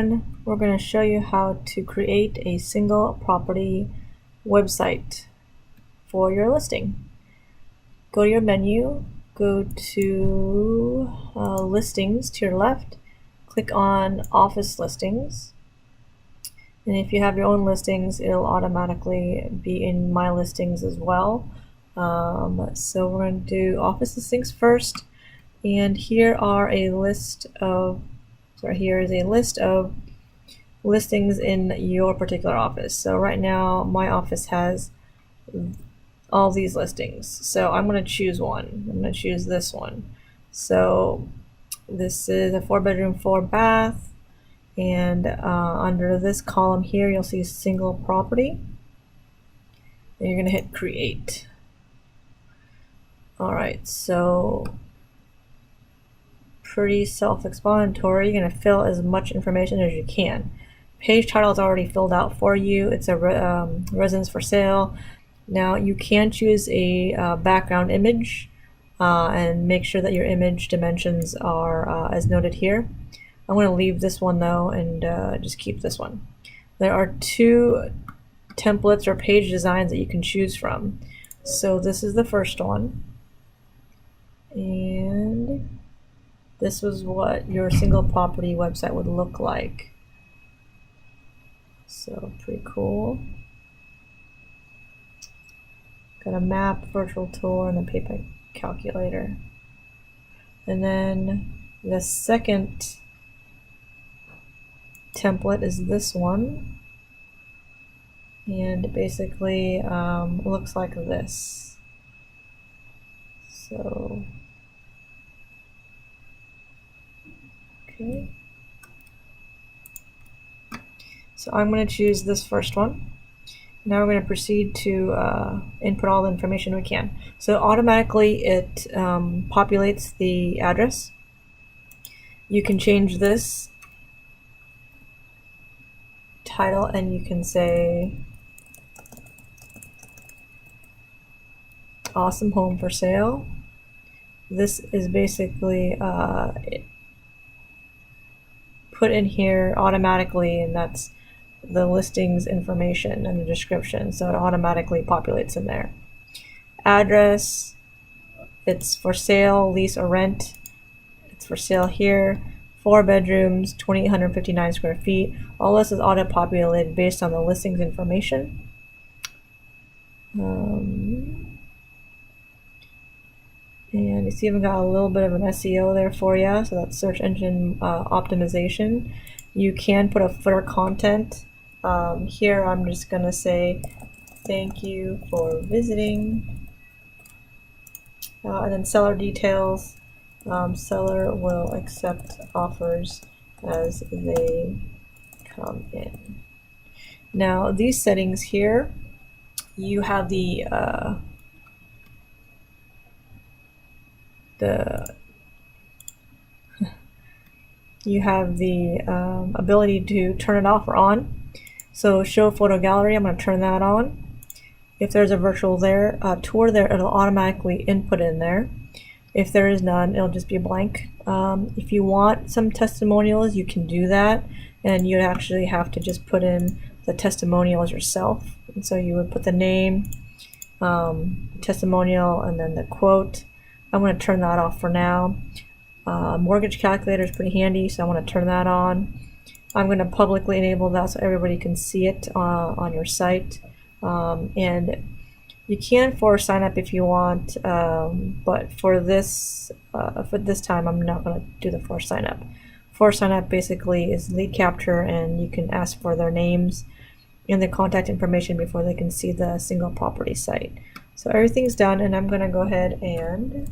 everyone. We're going to show you how to create a single property website for your listing. Go to your menu, go to listings to your left, click on office listings, and if you have your own listings, it'll automatically be in my listings as well. So we're going to do office listings first, and here are a list of here is a list of listings in your particular office. So right now my office has all these listings, so I'm going to choose one. I'm going to choose this one. So this is a 4-bedroom 4-bath, and under this column here you'll see single property, and you're going to hit create. Alright, so pretty self-explanatory. You're going to fill as much information as you can. Page title is already filled out for you. It's a residence for sale. Now you can choose a background image and make sure that your image dimensions are as noted here. I'm going to leave this one though and just keep this one. There are 2 templates or page designs that you can choose from. So this is the first one, and this was what your single property website would look like. So pretty cool. Got a map, virtual tour, and a paper calculator. And then the second template is this one, and it basically looks like this. So okay, so I'm going to choose this first one. Now we're going to proceed to input all the information we can. So automatically it populates the address. You can change this title and you can say awesome home for sale. This is basically put in here automatically, and that's the listings information and the description, so it automatically populates in there. Address, it's for sale, lease, or rent. It's for sale here. 4 bedrooms, 2,859 square feet. All this is auto-populated based on the listings information. And you see I've got a little bit of an SEO there for you, so that's search engine optimization. You can put a footer content. Here I'm just going to say thank you for visiting, and then seller details. Seller will accept offers as they come in. Now these settings here, you have the ability to turn it off or on. So show photo gallery, I'm going to turn that on. If there's a virtual tour there, it'll automatically input in there. If there is none, it'll just be blank. If you want some testimonials, you can do that, and you'd actually have to just put in the testimonials yourself. And so you would put the name, testimonial, and then the quote. I'm going to turn that off for now. Mortgage calculator is pretty handy, so I want to turn that on. I'm going to publicly enable that so everybody can see it on your site. And you can force sign up if you want, but for this time I'm not going to do the force sign up. Force sign up basically is lead capture, and you can ask for their names and their contact information before they can see the single property site. So everything's done, and I'm going to go ahead and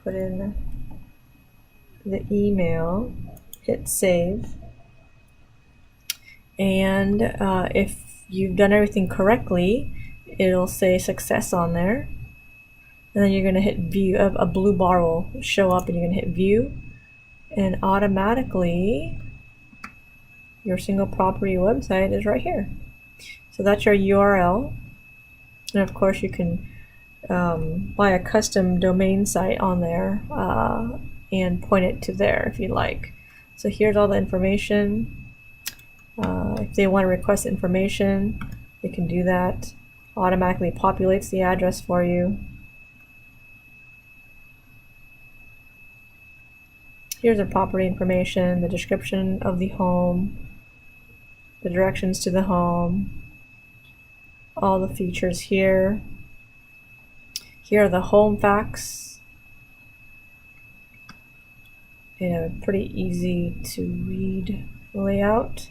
put in the email, hit save, and if you've done everything correctly, it'll say success on there, and then you're going to hit view. A blue bar will show up, and you're going to hit view, and automatically your single property website is right here. So that's your URL, and of course you can buy a custom domain site on there and point it to there if you like. So here's all the information. If they want to request information, they can do that. Automatically populates the address for you. Here's the property information, the description of the home, the directions to the home, all the features here. Here are the home facts. Pretty easy to read layout.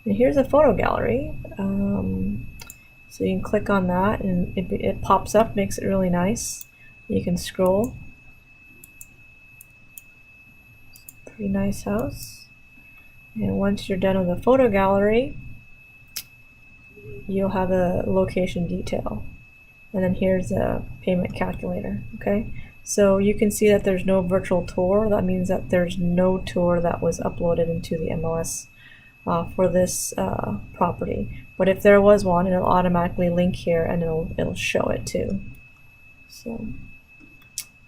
And here's a photo gallery. So you can click on that and it pops up, makes it really nice. You can scroll. Pretty nice house. And once you're done with the photo gallery, you'll have a location detail. And then here's a payment calculator. Okay, so you can see that there's no virtual tour. That means that there's no tour that was uploaded into the MLS for this property. But if there was one, it'll automatically link here and it'll show it too. So,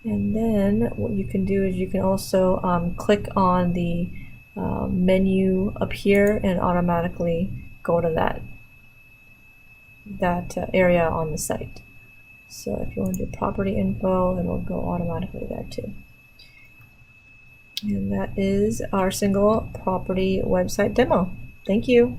and then what you can do is you can also click on the menu up here and automatically go to that area on the site. So if you want to do property info, it'll go automatically there too. And that is our single property website demo. Thank you.